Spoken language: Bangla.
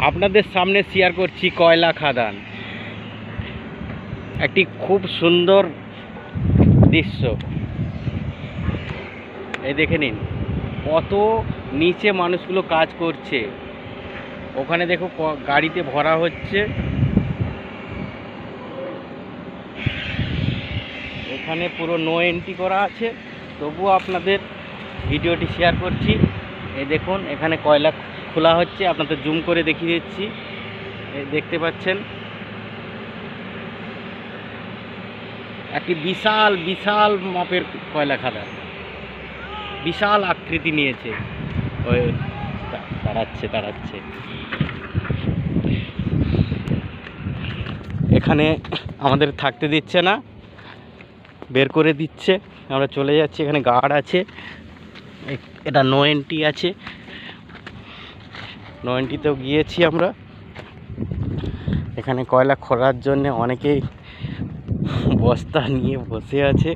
আপনাদের সামনে শেয়ার করছি কয়লা খাদান। একটি খুব সুন্দর দৃশ্য, এই দেখে নিন কত নিচে মানুষগুলো কাজ করছে। ওখানে দেখো গাড়িতে ভরা হচ্ছে, এখানে পুরো নো এন্ট্রি করা আছে, তবুও আপনাদের ভিডিওটি শেয়ার করছি। এই দেখুন এখানে কয়লা খোলা হচ্ছে, আপনাদের জুম করে দেখিয়ে দিচ্ছি। এই দেখতে পাচ্ছেন একটি বিশাল বিশাল মাপের কয়লা খাদান, বিশাল আকৃতি নিয়েছে। ওই দাঁড়াচ্ছে এখানে আমাদের থাকতে দিচ্ছে না, বের করে দিচ্ছে, আমরা চলে যাচ্ছি। এখানে গার্ড আছে, এটা নো এন্ট্রি আছে, নো এন্ট্রিতেও গিয়েছি আমরা। এখানে কয়লা খোলার জন্য অনেকেই বস্তা নিয়ে বসে আছে,